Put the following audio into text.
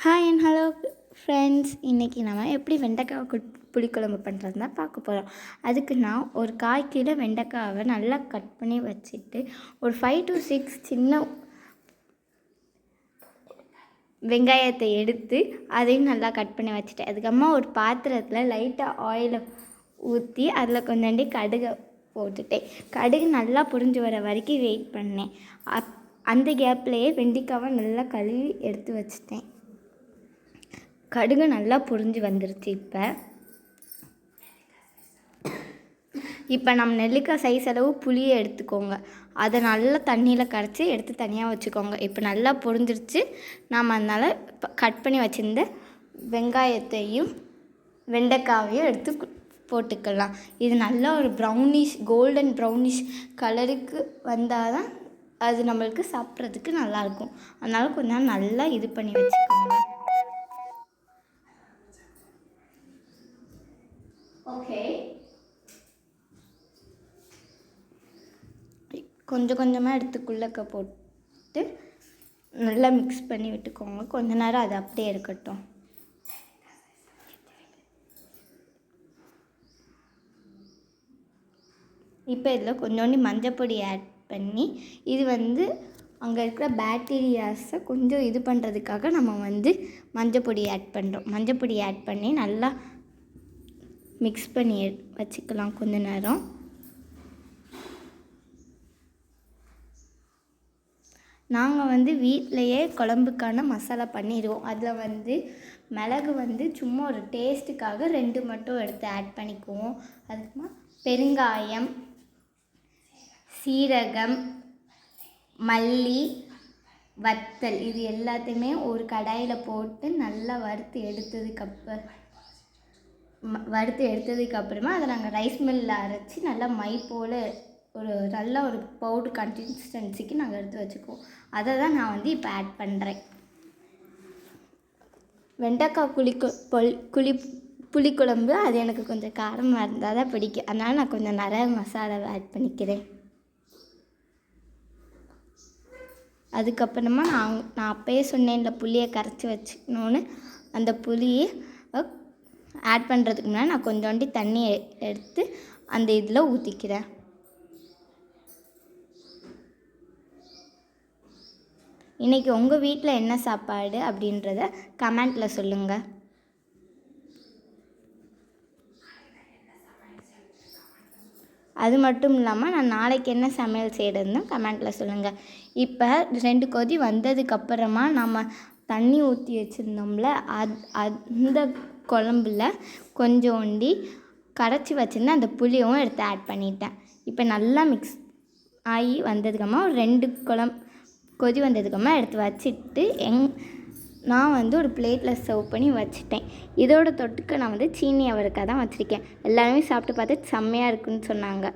Hi and hello friends. இன்றைக்கி நம்ம எப்படி வெண்டைக்காய் புளிக்குழம்பு பண்ணுறது தான் பார்க்க போகிறோம். அதுக்கு நான் ஒரு 1/4 கிலோ வெண்டைக்காவை நல்லா கட் பண்ணி வச்சுட்டு ஒரு 5 to 6 சின்ன வெங்காயத்தை எடுத்து அதையும் நல்லா கட் பண்ணி வச்சுட்டேன். அதுக்கப்புறமா ஒரு பாத்திரத்தில் லைட்டாக ஆயிலை ஊற்றி அதில் கொஞ்சோண்டி கடுகை போட்டுட்டேன். கடுகு நல்லா புரிஞ்சு வர வரைக்கும் வெயிட் பண்ணேன். அந்த கேப்லேயே வெண்டைக்காவை நல்லா கழுவி எடுத்து வச்சுட்டேன். கடுகு நல்லா புரிஞ்சு வந்துருச்சு. இப்போ நம்ம நெல்லிக்காய் சைஸ் அளவு புளியை எடுத்துக்கோங்க. அதை நல்லா தண்ணியில் கரைச்சி எடுத்து தனியாக வச்சுக்கோங்க. இப்போ நல்லா புரிஞ்சிருச்சு. நாம் அதனால் கட் பண்ணி வச்சுருந்த வெங்காயத்தையும் வெண்டைக்காவையும் எடுத்து போட்டுக்கலாம். இது நல்லா ஒரு கோல்டன் ப்ரௌனிஷ் கலருக்கு வந்தால் தான் அது நம்மளுக்கு சாப்பிட்றதுக்கு நல்லாயிருக்கும். அதனால் கொஞ்சம் நல்லா இது பண்ணி வச்சுக்கோங்க. ஓகே, கொஞ்சம் கொஞ்சமாக எடுத்துக்குள்ளக்க போட்டு நல்லா மிக்ஸ் பண்ணி விட்டுக்கோங்க. கொஞ்ச நேரம் அது அப்படியே இருக்கட்டும். இப்போ இதில் கொஞ்சோண்டி மஞ்சப்பொடி ஆட் பண்ணி இது அங்கே இருக்கிற பேக்டீரியாஸை கொஞ்சம் இது பண்ணுறதுக்காக நம்ம மஞ்சப்பொடி ஆட் பண்ணுறோம். மஞ்சப்பொடி ஆட் பண்ணி நல்லா மிக்ஸ் பண்ணி வச்சுக்கலாம் கொஞ்ச நேரம். நாங்கள் வீட்டிலையே குழம்புக்கான மசாலா பண்ணிடுவோம். அதில் மிளகு சும்மா ஒரு டேஸ்ட்டுக்காக 2 மட்டும் எடுத்து ஆட் பண்ணிக்குவோம். அதுக்குமா பெருங்காயம், சீரகம், மல்லி, வத்தல் இது எல்லாத்தையுமே ஒரு கடாயில் போட்டு நல்லா வறுத்து எடுத்ததுக்கப்புறமா அதை நாங்கள் ரைஸ் மில்லில் அரைச்சி நல்லா மை போல் நல்ல ஒரு பவுடர் கன்சிஸ்டன்சிக்கு நாங்கள் எடுத்து வச்சுக்குவோம். அதை தான் நான் இப்போ ஆட் பண்ணுறேன். வெண்டைக்காய் புளிக்குழம்பு அது எனக்கு கொஞ்சம் காரமாக இருந்தால் தான் பிடிக்கும். அதனால் நான் கொஞ்சம் நிறைய மசாலாவை ஆட் பண்ணிக்கிறேன். அதுக்கப்புறமா நான் அப்போயே சொன்னேன்ல புளியை கரைச்சி வச்சுக்கணுன்னு, அந்த புளியை ஆட் பண்ணுறதுக்கு முன்னாடி நான் கொஞ்சோண்டி தண்ணி எடுத்து அந்த இதில் ஊற்றிக்கிறேன். இன்றைக்கி உங்கள் வீட்டில் என்ன சாப்பாடு அப்படின்றத கமெண்ட்டில் சொல்லுங்கள். அது மட்டும் இல்லாமல் நான் நாளைக்கு என்ன சமையல் செய்கிறதுன்னு கமெண்ட்டில் சொல்லுங்கள். இப்போ 2 கொதி வந்ததுக்கப்புறமா நம்ம தண்ணி ஊற்றி வச்சுருந்தோம்ல, அந்த குழம்புல கொஞ்சோண்டி கரைச்சி வச்சுருந்தேன் அந்த புளியும் எடுத்து ஆட் பண்ணிட்டேன். இப்போ நல்லா மிக்ஸ் ஆகி வந்ததுக்கப்புறமா ஒரு 2 கொதி வந்ததுக்கப்புறமா எடுத்து வச்சுட்டு நான் ஒரு பிளேட்டில் சர்வ் பண்ணி வச்சுட்டேன். இதோட தொட்டுக்க நான் சீனி அவரைக்காய் தான் வச்சுருக்கேன். எல்லாருமே சாப்பிட்டு பார்த்து செம்மையாக இருக்குன்னு சொன்னாங்க.